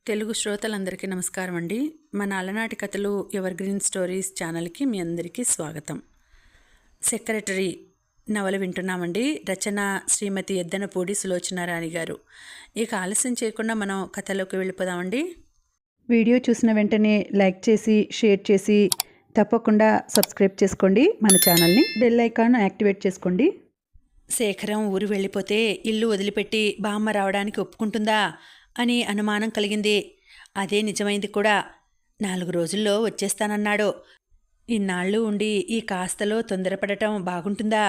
తెలుగు శ్రోతలందరికీ నమస్కారం అండి. మన అలనాటి కథలు ఎవర్ గ్రీన్ స్టోరీస్ ఛానల్కి మీ అందరికీ స్వాగతం. సెక్రటరీ నవల వింటున్నామండి. రచన శ్రీమతి ఎద్దనపూడి సులోచనారాణి గారు. ఇక ఆలస్యం చేయకుండా మనం కథలోకి వెళ్ళిపోదామండి. వీడియో చూసిన వెంటనే లైక్ చేసి షేర్ చేసి తప్పకుండా సబ్స్క్రైబ్ చేసుకోండి. మన ఛానల్ని బెల్ ఐకాన్ యాక్టివేట్ చేసుకోండి. శేఖరం ఊరు వెళ్ళిపోతే ఇల్లు వదిలిపెట్టి బామ్మ రావడానికి ఒప్పుకుంటుందా అని అనుమానం కలిగింది. అదే నిజమైంది కూడా. 4 రోజుల్లో వచ్చేస్తానన్నాడు. ఇన్నాళ్ళు ఉండి ఈ కాస్తలో తొందరపడటం బాగుంటుందా?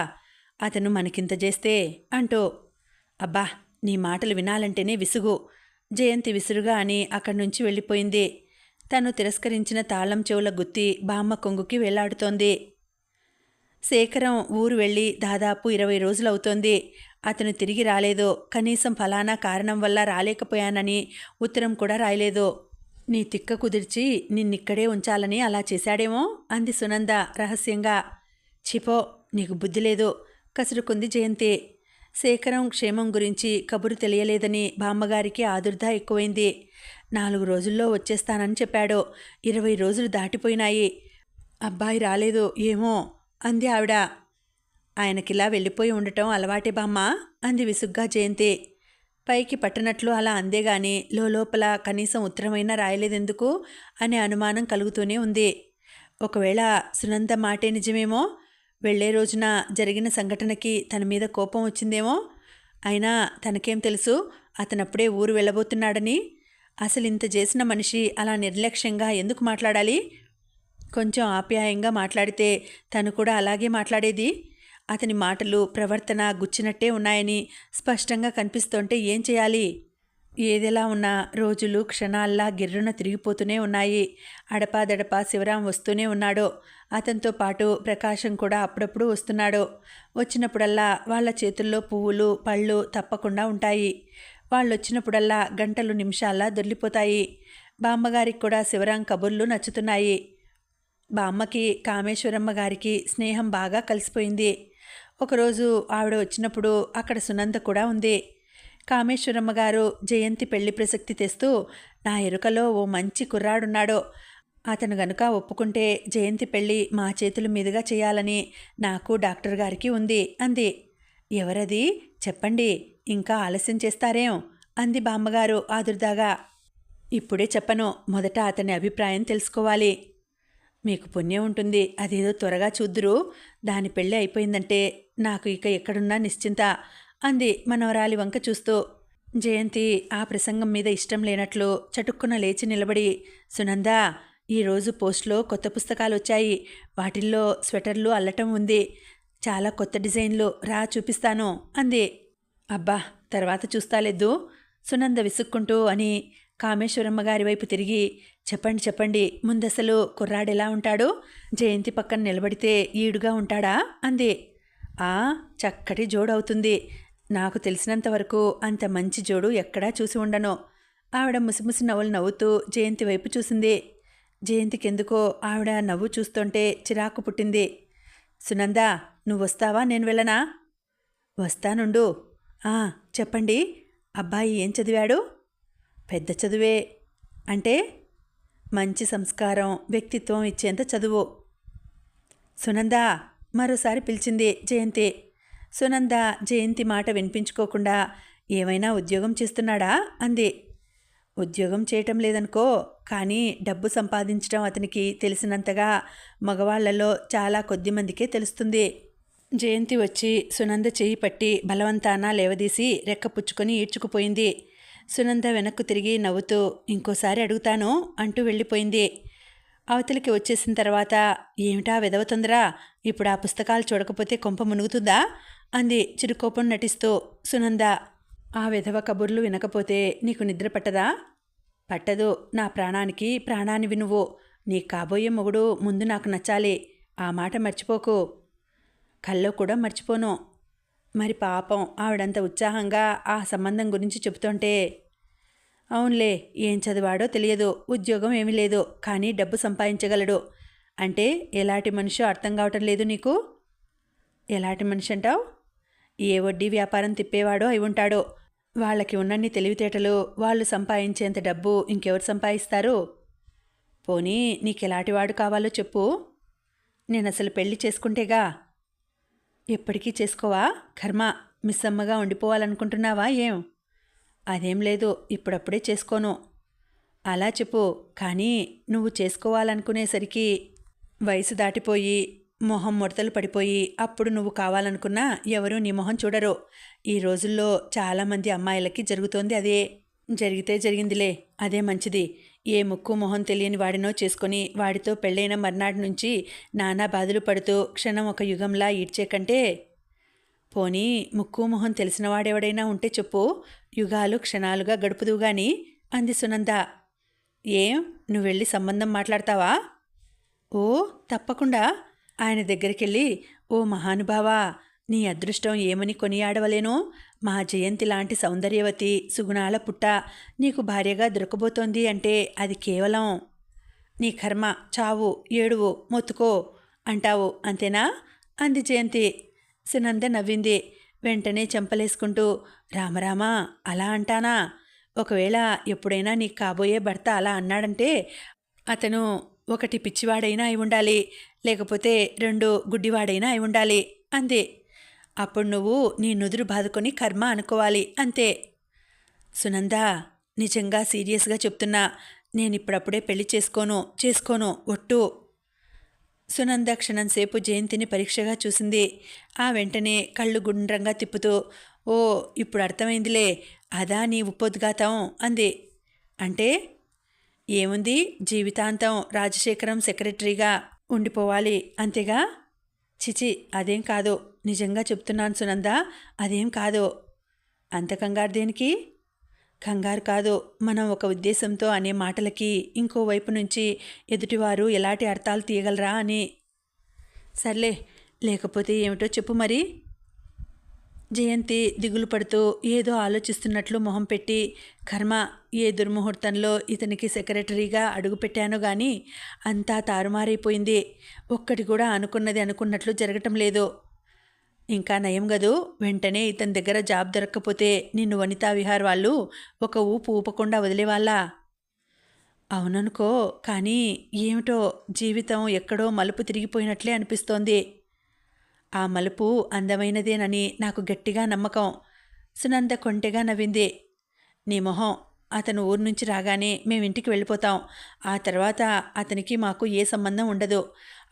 అతను మనకింత చేస్తే అంటూ. అబ్బా, నీ మాటలు వినాలంటేనే విసుగు. జయంతి విసురుగా అని అక్కడి నుంచి వెళ్ళిపోయింది. తను తిరస్కరించిన తాళం చెవుల గుత్తి బామ్మ కొంగుకి వేలాడుతోంది. శేఖరం ఊరు వెళ్ళి దాదాపు 20 రోజులవుతోంది. అతను తిరిగి రాలేదు. కనీసం ఫలానా కారణం వల్ల రాలేకపోయానని ఉత్తరం కూడా రాయలేదు. నీ తిక్క కుదిర్చి నిన్నిక్కడే ఉంచాలని అలా చేశాడేమో అంది సునంద రహస్యంగా. చిపో, నీకు బుద్ధి లేదు కసురుకుంది జయంతి. శేఖరం క్షేమం గురించి కబురు తెలియలేదని బామ్మగారికి ఆదుర్ద ఎక్కువైంది. 4 రోజుల్లో వచ్చేస్తానని చెప్పాడు. 20 రోజులు దాటిపోయినాయి. అబ్బాయి రాలేదు ఏమో అంది ఆవిడ. ఆయనకిలా వెళ్ళిపోయి ఉండటం అలవాటే బామ్మ అంది విసుగ్గా జయంతి. పైకి పట్టనట్లు అలా అందేగాని లోపల కనీసం ఉత్తరమైనా రాయలేదెందుకు అనే అనుమానం కలుగుతూనే ఉంది. ఒకవేళ సునంద మాటే నిజమేమో. వెళ్లే రోజున జరిగిన సంఘటనకి తన మీద కోపం వచ్చిందేమో. అయినా తనకేం తెలుసు అతనప్పుడే ఊరు వెళ్ళబోతున్నాడని. అసలు ఇంత చేసిన మనిషి అలా నిర్లక్ష్యంగా ఎందుకు మాట్లాడాలి? కొంచెం ఆప్యాయంగా మాట్లాడితే తను కూడా అలాగే మాట్లాడేది. అతని మాటలు ప్రవర్తన గుచ్చినట్టే ఉన్నాయని స్పష్టంగా కనిపిస్తుంటే ఏం చేయాలి? ఏదెలా ఉన్నా రోజులు క్షణాల్లా గిర్రున తిరిగిపోతూనే ఉన్నాయి. అడపాదడపా శివరాం వస్తూనే ఉన్నాడు. అతనితో పాటు ప్రకాశం కూడా అప్పుడప్పుడు వస్తున్నాడు. వచ్చినప్పుడల్లా వాళ్ళ చేతుల్లో పువ్వులు పళ్ళు తప్పకుండా ఉంటాయి. వాళ్ళొచ్చినప్పుడల్లా గంటలు నిమిషాల్లా దొర్లిపోతాయి. బామ్మగారికి కూడా శివరాం కబుర్లు నచ్చుతున్నాయి. బామ్మకి కామేశ్వరమ్మ గారికి స్నేహం బాగా కలిసిపోయింది. ఒకరోజు ఆవిడ వచ్చినప్పుడు అక్కడ సునంద కూడా ఉంది. కామేశ్వరమ్మ గారు జయంతి పెళ్లి ప్రసక్తి తెస్తూ, నా ఎరుకలో ఓ మంచి కుర్రాడున్నాడు. అతను గనుక ఒప్పుకుంటే జయంతి పెళ్లి మా చేతుల మీదుగా చేయాలని నాకు డాక్టర్ గారికి ఉంది అంది. ఎవరది చెప్పండి, ఇంకా ఆలస్యం చేస్తారేం అంది బామ్మగారు ఆదుర్దాగా. ఇప్పుడే చెప్పను, మొదట అతని అభిప్రాయం తెలుసుకోవాలి. మీకు పుణ్యం ఉంటుంది, అదేదో త్వరగా చూద్దురు. దాని పెళ్ళి అయిపోయిందంటే నాకు ఇక ఎక్కడున్నా నిశ్చింత అంది మనవరాలి వంక చూస్తూ. జయంతి ఆ ప్రసంగం మీద ఇష్టం లేనట్లు చటుక్కున లేచి నిలబడి, సునంద, ఈరోజు పోస్ట్లో కొత్త పుస్తకాలు వచ్చాయి. వాటిల్లో స్వెటర్లు అల్లటం ఉంది. చాలా కొత్త డిజైన్లు, రా చూపిస్తాను అంది. అబ్బా, తర్వాత చూస్తాలేదు సునంద విసుక్కుంటూ అని కామేశ్వరమ్మ గారి వైపు తిరిగి, చెప్పండి చెప్పండి, ముందసలు కుర్రాడెలా ఉంటాడు? జయంతి పక్కన నిలబడితే ఈడుగా ఉంటాడా అంది. చక్కటి జోడవుతుంది. నాకు తెలిసినంతవరకు అంత మంచి జోడు ఎక్కడా చూసి ఉండను. ఆవిడ ముసిముసి నవ్వులు నవ్వుతూ జయంతి వైపు చూసింది. జయంతికెందుకో ఆవిడ నవ్వు చూస్తుంటే చిరాకు పుట్టింది. సునంద, నువ్వు వస్తావా, నేను వెళ్ళనా? వస్తానుండు. చెప్పండి, అబ్బాయి ఏం చదివాడు? పెద్ద చదువే. అంటే? మంచి సంస్కారం వ్యక్తిత్వం ఇచ్చేంత చదువు. సునంద మరోసారి పిలిచింది జయంతి. సునంద జయంతి మాట వినిపించుకోకుండా, ఏమైనా ఉద్యోగం చేస్తున్నాడా అంది. ఉద్యోగం చేయటం లేదనుకో, కానీ డబ్బు సంపాదించడం అతనికి తెలిసినంతగా మగవాళ్లలో చాలా కొద్ది మందికే తెలుస్తుంది. జయంతి వచ్చి సునంద చేయి పట్టి బలవంతాన లేవదీసి రెక్కపుచ్చుకొని ఈడ్చుకుపోయింది. సునంద వెనక్కు తిరిగి నవ్వుతూ, ఇంకోసారి అడుగుతాను అంటూ వెళ్ళిపోయింది. అవతలికి వచ్చేసిన తర్వాత, ఏమిటా వెదవ తొందర, ఇప్పుడు ఆ పుస్తకాలు చూడకపోతే కొంప మునుగుతుందా అంది చిరుకోపం నటిస్తూ సునంద. ఆ వెధవ కబుర్లు వినకపోతే నీకు నిద్ర పట్టదా? పట్టదు. నా ప్రాణానికి ప్రాణానివి నువ్వు. నీ కాబోయే మొగుడు ముందు నాకు నచ్చాలి. ఆ మాట మర్చిపోకు. కల్లో కూడా మర్చిపోను. మరి పాపం ఆవిడంత ఉత్సాహంగా ఆ సంబంధం గురించి చెబుతుంటే. అవునులే, ఏం చదివాడో తెలియదు, ఉద్యోగం ఏమీ లేదు, కానీ డబ్బు సంపాదించగలడు. అంటే ఎలాంటి మనిషో అర్థం కావటం లేదు నీకు? ఎలాంటి మనిషి అంటావు? ఏ వడ్డీ వ్యాపారం తిప్పేవాడో అయి ఉంటాడో. వాళ్ళకి ఉన్నన్ని తెలివితేటలు వాళ్ళు సంపాదించేంత డబ్బు ఇంకెవరు సంపాదిస్తారు? పోనీ నీకెలాంటివాడు కావాలో చెప్పు. నేనసలు పెళ్లి చేసుకుంటేగా. ఎప్పటికీ చేసుకోవా? కర్మ, మిస్సమ్మగా ఉండిపోవాలనుకుంటున్నావా ఏం? అదేం లేదు, ఇప్పుడప్పుడే చేసుకోను. అలా చెప్పు, కానీ నువ్వు చేసుకోవాలనుకునేసరికి వయసు దాటిపోయి మొహం ముడతలు పడిపోయి అప్పుడు నువ్వు కావాలనుకున్నా ఎవరూ నీ మొహం చూడరు. ఈ రోజుల్లో చాలామంది అమ్మాయిలకి జరుగుతోంది అదే. జరిగితే జరిగిందిలే, అదే మంచిది. ఏ ముక్కు మొహం తెలియని వాడినో చేసుకొని వాడితో పెళ్ళైన మర్నాటి నుంచి నానా బాధలు పడుతూ క్షణం ఒక యుగంలా ఈడ్చే కంటే, పోనీ ముక్కు మొహం తెలిసిన వాడెవడైనా ఉంటే చెప్పు, యుగాలు క్షణాలుగా గడుపుదు గాని అంది సునంద. ఏం, నువ్వెళ్ళి సంబంధం మాట్లాడతావా? ఓ తప్పకుండా. ఆయన దగ్గరికెళ్ళి, ఓ మహానుభావా, నీ అదృష్టం ఏమని కొనియాడవలేను. మా జయంతి లాంటి సౌందర్యవతి సుగుణాల పుట్ట నీకు భార్యగా దొరకబోతోంది అంటే అది కేవలం నీ కర్మ, చావు, ఏడువు, మొత్తుకో అంటావు అంతేనా అంది జయంతి. సునంద నవ్వింది. వెంటనే చెంపలేసుకుంటూ, రామరామా, అలా అంటానా? ఒకవేళ ఎప్పుడైనా నీకు కాబోయే భర్త అలా అన్నాడంటే అతను ఒకటి పిచ్చివాడైనా అయి ఉండాలి, లేకపోతే 2 గుడ్డివాడైనా అయి ఉండాలి అంది. అప్పుడు నువ్వు నీ నుదురు బాదుకొని కర్మ అనుకోవాలి అంతే. సునంద, నిజంగా సీరియస్గా చెప్తున్నా, నేనిప్పుడప్పుడే పెళ్లి చేసుకోను ఒట్టు. సునంద క్షణంసేపు జయంతిని పరీక్షగా చూసింది. ఆ వెంటనే కళ్ళు గుండ్రంగా తిప్పుతూ, ఓ ఇప్పుడు అర్థమైందిలే, అదా నీ ఉపోద్ఘాతం అంది. అంటే ఏముంది, జీవితాంతం రాజశేఖరం సెక్రటరీగా ఉండిపోవాలి అంతేగా? చిచి, అదేం కాదు, నిజంగా చెప్తున్నాను సునంద, అదేం కాదు. అంత కంగారు దేనికి? కంగారు కాదు, మనం ఒక ఉద్దేశంతో అనే మాటలకి ఇంకోవైపు నుంచి ఎదుటివారు ఎలాంటి అర్థాలు తీయగలరా అని. సర్లే, లేకపోతే ఏమిటో చెప్పు మరి. జయంతి దిగులు పడుతూ ఏదో ఆలోచిస్తున్నట్లు మొహం పెట్టి, కర్మ, ఏ దుర్ముహూర్తంలో ఇతనికి సెక్రటరీగా అడుగుపెట్టానో గాని అంతా తారుమారైపోయింది. ఒక్కటి కూడా అనుకున్నది అనుకున్నట్లు జరగటం లేదు. ఇంకా నయం గదు, వెంటనే ఇతని దగ్గర జాబ్ దొరక్కపోతే నిన్ను వనితా విహార్ వాళ్ళు ఒక ఊపు ఊపకుండా వదిలేవాళ్ళా? అవుననుకో, కానీ ఏమిటో జీవితం ఎక్కడో మలుపు తిరిగిపోయినట్లే అనిపిస్తోంది. ఆ మలుపు అందమైనదేనని నాకు గట్టిగా నమ్మకం. సునంద కొంటెగా నవ్వింది. నీ మొహం, అతను ఊరు నుంచి రాగానే మేమింటికి వెళ్ళిపోతాం. ఆ తర్వాత అతనికి మాకు ఏ సంబంధం ఉండదు.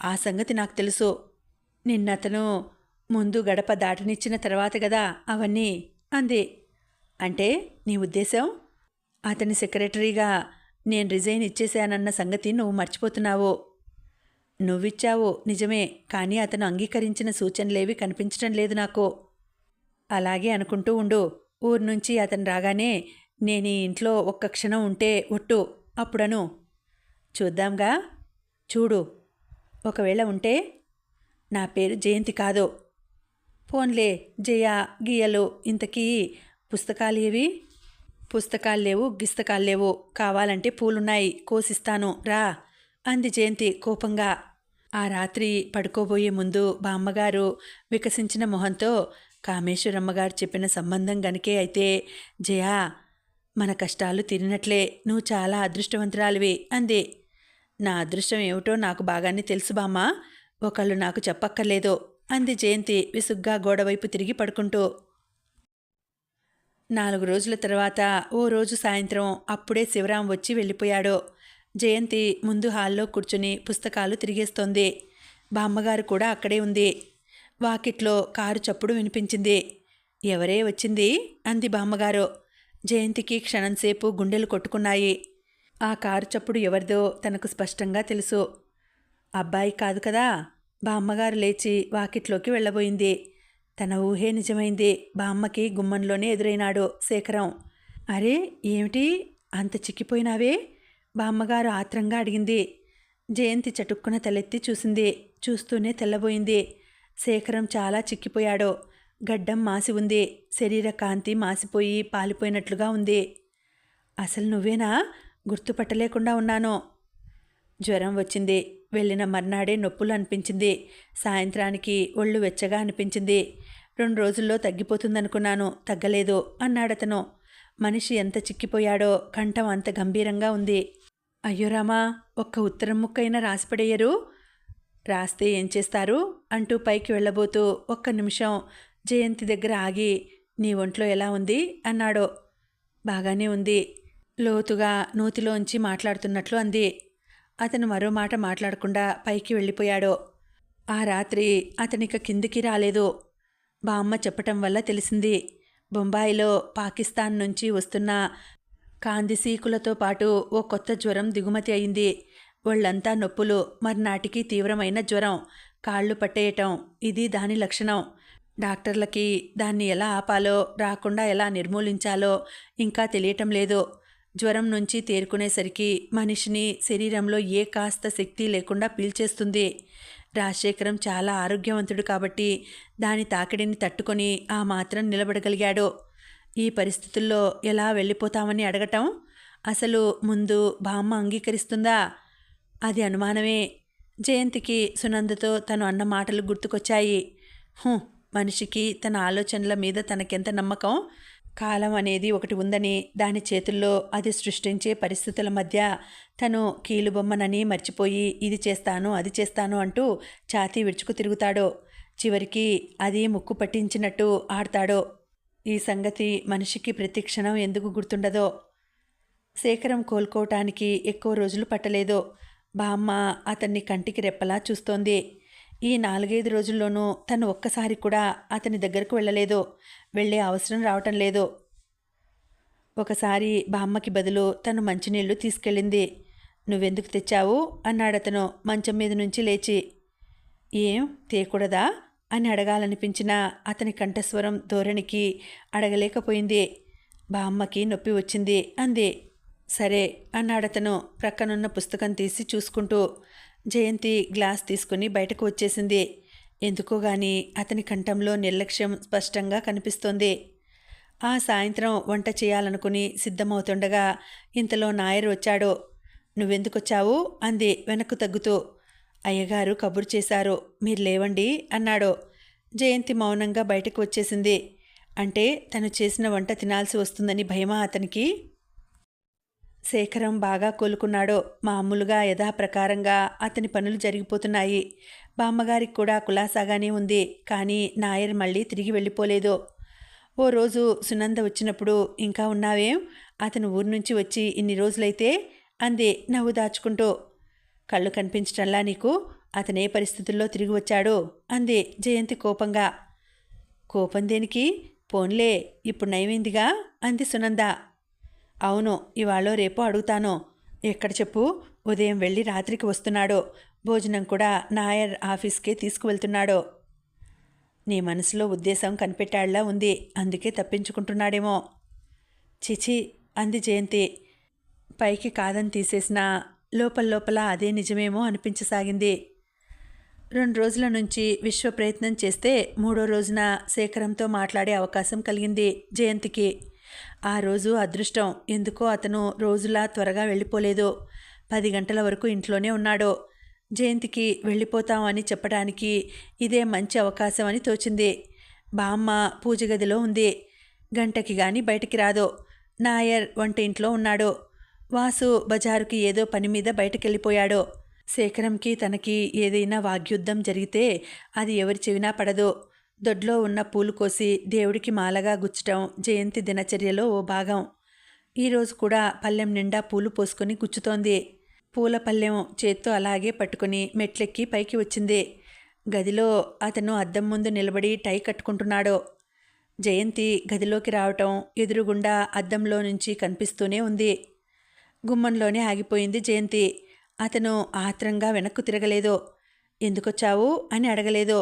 ఆ సంగతి నాకు తెలుసు. నిన్నతను ముందు గడప దాటనిచ్చిన తర్వాత గదా అవన్నీ అంది. అంటే నీ ఉద్దేశం? అతని సెక్రటరీగా నేను రిజైన్ ఇచ్చేశానన్న సంగతి నువ్వు మర్చిపోతున్నావు. నువ్విచ్చావు నిజమే, కానీ అతను అంగీకరించిన సూచనలేవి కనిపించటం లేదు నాకు. అలాగే అనుకుంటూ ఉండు. ఊరు నుంచి అతను రాగానే నేను ఈ ఇంట్లో ఒక్క క్షణం ఉంటే ఒట్టు, అప్పుడను. చూద్దాంగా. చూడు, ఒకవేళ ఉంటే నా పేరు జయంతి కాదు. పోన్లే, జయ, గీయలు, ఇంతకీ పుస్తకాలు ఏవి? పుస్తకాలు లేవు, గిస్తకాలు లేవు. కావాలంటే పూలున్నాయి, కోసిస్తాను రా అంది జయంతి కోపంగా. ఆ రాత్రి పడుకోబోయే ముందు బామ్మగారు వికసించిన మొహంతో, కామేశ్వరమ్మగారు చెప్పిన సంబంధం గనుకే అయితే జయా, మన కష్టాలు తీరినట్లే, నువ్వు చాలా అదృష్టవంతురాలివి అంది. నా అదృష్టం ఏమిటో నాకు బాగానే తెలుసు బామ్మ, ఒకళ్ళు నాకు చెప్పక్కర్లేదు అంది జయంతి విసుగ్గా గోడవైపు తిరిగి పడుకుంటూ. 4 రోజుల తర్వాత ఓ రోజు సాయంత్రం అప్పుడే శివరాం వచ్చి వెళ్ళిపోయాడు. జయంతి ముందు హాల్లో కూర్చుని పుస్తకాలు తిరిగేస్తోంది. బామ్మగారు కూడా అక్కడే ఉంది. వాకిట్లో కారు చప్పుడు వినిపించింది. ఎవరే వచ్చింది అంది బామ్మగారు. జయంతికి క్షణంసేపు గుండెలు కొట్టుకున్నాయి. ఆ కారు చప్పుడు ఎవరిదో తనకు స్పష్టంగా తెలుసు. అబ్బాయి కాదు కదా. బామ్మగారు లేచి వాకిట్లోకి వెళ్ళబోయింది. తన ఊహే నిజమైంది. బామ్మకి గుమ్మంలోనే ఎదురైనాడు శేఖరం. అరే, ఏమిటి అంత చిక్కిపోయినావే? బామ్మగారు ఆత్రంగా అడిగింది. జయంతి చటుక్కున తలెత్తి చూసింది. చూస్తూనే తెల్లబోయింది. శేఖరం చాలా చిక్కిపోయాడు. గడ్డం మాసి ఉంది. శరీర కాంతి మాసిపోయి పాలిపోయినట్లుగా ఉంది. అసలు నువ్వేనా? గుర్తుపట్టలేకుండా ఉన్నాను. జ్వరం వచ్చింది. వెళ్ళిన మర్నాడే నొప్పులు అనిపించింది. సాయంత్రానికి ఒళ్ళు వెచ్చగా అనిపించింది. 2 రోజుల్లో తగ్గిపోతుందనుకున్నాను, తగ్గలేదు అన్నాడతను. మనిషి ఎంత చిక్కిపోయాడో, కంఠం అంత గంభీరంగా ఉంది. అయ్యో రామా, ఒక్క ఉత్తరం ముక్కైనా రాసిపడేయరు. రాస్తే ఏం చేస్తారు అంటూ పైకి వెళ్ళబోతూ ఒక్క నిమిషం జయంతి దగ్గర ఆగి, నీ ఒంట్లో ఎలా ఉంది అన్నాడు. బాగానే ఉంది, లోతుగా నూతిలోంచి మాట్లాడుతున్నట్లు అంది. అతను మరో మాట మాట్లాడకుండా పైకి వెళ్ళిపోయాడు. ఆ రాత్రి అతనిక కిందికి రాలేదు. బామ్మ చెప్పటం వల్ల తెలిసింది. బొంబాయిలో పాకిస్తాన్ నుంచి వస్తున్న కాందిసీకులతో పాటు ఓ కొత్త జ్వరం దిగుమతి అయింది. ఒళ్ళంతా నొప్పులు, మర్నాటికి తీవ్రమైన జ్వరం, కాళ్ళు పట్టేయటం, ఇది దాని లక్షణం. డాక్టర్లకి దాన్ని ఎలా ఆపాలో, రాకుండా ఎలా నిర్మూలించాలో ఇంకా తెలియటం లేదు. జ్వరం నుంచి తేరుకునేసరికి మనిషిని శరీరంలో ఏ కాస్త శక్తి లేకుండా పీల్చేస్తుంది. రాజశేఖరం చాలా ఆరోగ్యవంతుడు కాబట్టి దాని తాకిడిని తట్టుకొని ఆ మాత్రం నిలబడగలిగాడు. ఈ పరిస్థితుల్లో ఎలా వెళ్ళిపోతామని అడగటం, అసలు ముందు బామ్మ అంగీకరిస్తుందా? అది అనుమానమే. జయంతికి సునందతో తను అన్న మాటలు గుర్తుకొచ్చాయి. మనిషికి తన ఆలోచనల మీద తనకెంత నమ్మకం. కాలం అనేది ఒకటి ఉందని, దాని చేతుల్లో అది సృష్టించే పరిస్థితుల మధ్య తను కీలుబొమ్మనని మర్చిపోయి ఇది చేస్తాను అది చేస్తాను అంటూ ఛాతీ విడుచుకు తిరుగుతాడో, చివరికి అది ముక్కు పట్టించినట్టు ఆడతాడో. ఈ సంగతి మనిషికి ప్రతి క్షణం ఎందుకు గుర్తుండదో. శేఖరం కోలుకోవటానికి ఎక్కువ రోజులు పట్టలేదు. బామ్మ అతన్ని కంటికి రెప్పలా చూస్తోంది. ఈ 4-5 రోజుల్లోనూ తను ఒక్కసారి కూడా అతని దగ్గరకు వెళ్ళలేదు. వెళ్ళే అవసరం రావటం లేదు. ఒకసారి బామ్మకి బదులు తను మంచినీళ్లు తీసుకెళ్ళింది. నువ్వెందుకు తెచ్చావు అన్నాడతను మంచం మీద నుంచి లేచి. ఏం తేకూడదా అని అడగాలనిపించినా అతని కంఠస్వరం ధోరణికి అడగలేకపోయింది. బామ్మకి నొప్పి వచ్చింది అంది. సరే అన్నాడతను ప్రక్కనున్న పుస్తకం తీసి చూసుకుంటూ. జయంతి గ్లాస్ తీసుకుని బయటకు వచ్చేసింది. ఎందుకో గాని అతని కంఠంలో నిర్లక్ష్యం స్పష్టంగా కనిపిస్తోంది. ఆ సాయంత్రం వంట చేయాలనుకుని సిద్ధమవుతుండగా ఇంతలో నాయర్ వచ్చాడు. నువ్వెందుకొచ్చావు అంది వెనక్కు తగ్గుతూ. అయ్యగారు కబురు చేశారు, మీరు లేవండి అన్నాడు. జయంతి మౌనంగా బయటకు వచ్చేసింది. అంటే తను చేసిన వంట తినాల్సి వస్తుందని భయమా అతనికి? శేఖరం బాగా కోలుకున్నాడు. మామూలుగా యథాప్రకారంగా అతని పనులు జరిగిపోతున్నాయి. బామ్మగారికి కూడా కులాసాగానే ఉంది. కానీ నాయర్ మళ్ళీ తిరిగి వెళ్ళిపోలేదు. ఓ రోజు సునంద వచ్చినప్పుడు, ఇంకా ఉన్నావేం, అతను ఊరు నుంచి వచ్చి ఇన్ని రోజులైతే అంది నవ్వు దాచుకుంటూ. కళ్ళు కనిపించటంలా నీకు? అతనే పరిస్థితుల్లో తిరిగి వచ్చాడు అంది జయంతి కోపంగా. కోపం దేనికి? పోన్లే, ఇప్పుడు నయమైందిగా అంది సునంద. అవును, ఇవాళ రేపు అడుగుతాను. ఎక్కడ చెప్పు? ఉదయం వెళ్ళి రాత్రికి వస్తున్నాడు. భోజనం కూడా నాయర్ ఆఫీస్కే తీసుకువెళ్తున్నాడు. నీ మనసులో ఉద్దేశం కనిపెట్టాళ్లా ఉంది, అందుకే తప్పించుకుంటున్నాడేమో. చిచి అంది జయంతి. పైకి కాదని తీసేసినా లోపల అదే నిజమేమో అనిపించసాగింది. 2 రోజుల నుంచి విశ్వ ప్రయత్నం చేస్తే 3వ రోజున శేఖరంతో మాట్లాడే అవకాశం కలిగింది జయంతికి. ఆ రోజు అదృష్టం, ఎందుకో అతను రోజులా త్వరగా వెళ్ళిపోలేదు. 10 గంటల వరకు ఇంట్లోనే ఉన్నాడు. జయంతికి వెళ్ళిపోతామని చెప్పడానికి ఇదే మంచి అవకాశం అని తోచింది. బామ్మ పూజగదిలో ఉంది. గంటకి గాని బయటికి రాదు. నాయర్ వంటింట్లో ఉన్నాడు. వాసు బజారుకి ఏదో పని మీద బయటకెళ్ళిపోయాడు. శేఖరంకి తనకి ఏదైనా వాగ్యుద్ధం జరిగితే అది ఎవరి చెవినా పడదు. దొడ్లో ఉన్న పూలు కోసి దేవుడికి మాలగా గుచ్చటం జయంతి దినచర్యలో ఓ భాగం. ఈరోజు కూడా పళ్ళెం నిండా పూలు పోసుకొని గుచ్చుతోంది. పూల పళ్ళెం చేత్తో అలాగే పట్టుకుని మెట్లెక్కి పైకి వచ్చింది. గదిలో అతను అద్దం ముందు నిలబడి టై కట్టుకుంటున్నాడు. జయంతి గదిలోకి రావటం ఎదురుగుండా అద్దంలో నుంచి కనిపిస్తూనే ఉంది. గుమ్మంలోనే ఆగిపోయింది జయంతి. అతను ఆత్రంగా వెనక్కు తిరగలేదు. ఎందుకొచ్చావు అని అడగలేదు.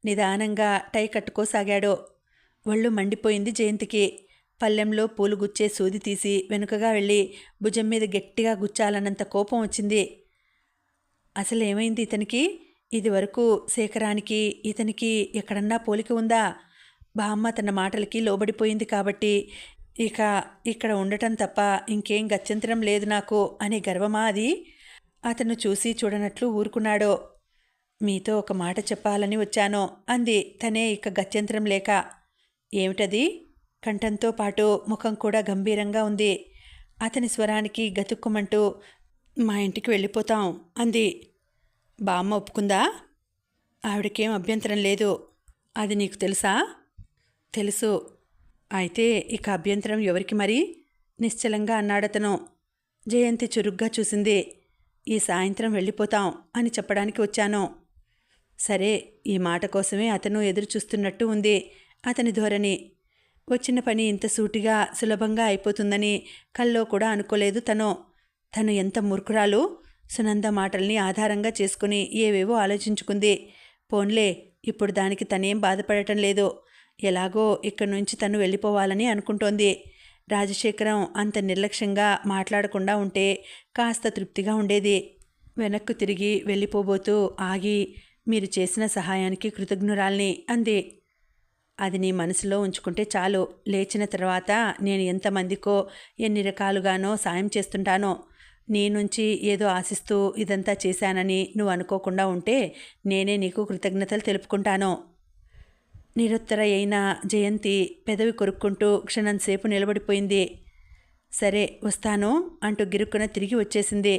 నిదానంగా టై కట్టుకోసాగాడు. ఒళ్ళు మండిపోయింది జయంతికి. పళ్ళెంలో పూలు గుచ్చే సూది తీసి వెనుకగా వెళ్ళి భుజం మీద గట్టిగా గుచ్చాలన్నంత కోపం వచ్చింది. అసలేమైంది ఇతనికి? ఇది వరకు శేఖరానికి ఇతనికి ఎక్కడన్నా పోలిక ఉందా? బామ్మ తన మాటలకి లోబడిపోయింది కాబట్టి ఇక ఇక్కడ ఉండటం తప్ప ఇంకేం గత్యంతరం లేదు నాకు అనే గర్వమా అది? అతను చూసి చూడనట్లు ఊరుకున్నాడు. మీతో ఒక మాట చెప్పాలని వచ్చాను అంది తనే ఇక గత్యంతరం లేక. ఏమిటది? కంఠంతో పాటు ముఖం కూడా గంభీరంగా ఉంది. అతని స్వరానికి గతుక్కుమంటూ మా ఇంటికి వెళ్ళిపోతాం అంది. బామ్మ ఒప్పుకుందా? ఆవిడకేం అభ్యంతరం లేదు. అది నీకు తెలుసా? తెలుసు. అయితే ఇక అభ్యంతరం ఎవరికి మరి? నిశ్చలంగా అన్నాడతను. జయంతి చురుగ్గా చూసింది. ఈ సాయంత్రం వెళ్ళిపోతాం అని చెప్పడానికి వచ్చాను. సరే, ఈ మాట కోసమే అతను ఎదురు చూస్తున్నట్టు ఉంది అతని ధోరణి. వచ్చిన పని ఇంత సూటిగా సులభంగా అయిపోతుందని కల్లో కూడా అనుకోలేదు తను ఎంత మూర్ఖురాలు. సునంద మాటల్ని ఆధారంగా చేసుకుని ఏవేవో ఆలోచించుకుంది. పోన్లే, ఇప్పుడు దానికి తనేం బాధపడటం లేదు. ఎలాగో ఇక్కడి నుంచి తను వెళ్ళిపోవాలని అనుకుంటోంది. రాజశేఖరం అంత నిర్లక్ష్యంగా మాట్లాడకుండా ఉంటే కాస్త తృప్తిగా ఉండేది. వెనక్కు తిరిగి వెళ్ళిపోబోతూ ఆగి, మీరు చేసిన సహాయానికి కృతజ్ఞురాల్ని అంది. అది నీ మనసులో ఉంచుకుంటే చాలు. లేచిన తర్వాత నేను ఎంతమందికో ఎన్ని రకాలుగానో సాయం చేస్తుంటానో. నీ నుంచి ఏదో ఆశిస్తూ ఇదంతా చేశానని నువ్వు అనుకోకుండా ఉంటే నేనే నీకు కృతజ్ఞతలు తెలుపుకుంటాను. నిరుత్తర అయిన జయంతి పెదవి కొరుక్కుంటూ క్షణంసేపు నిలబడిపోయింది. సరే, వస్తాను అంటూ గిరుక్కున తిరిగి వచ్చేసింది.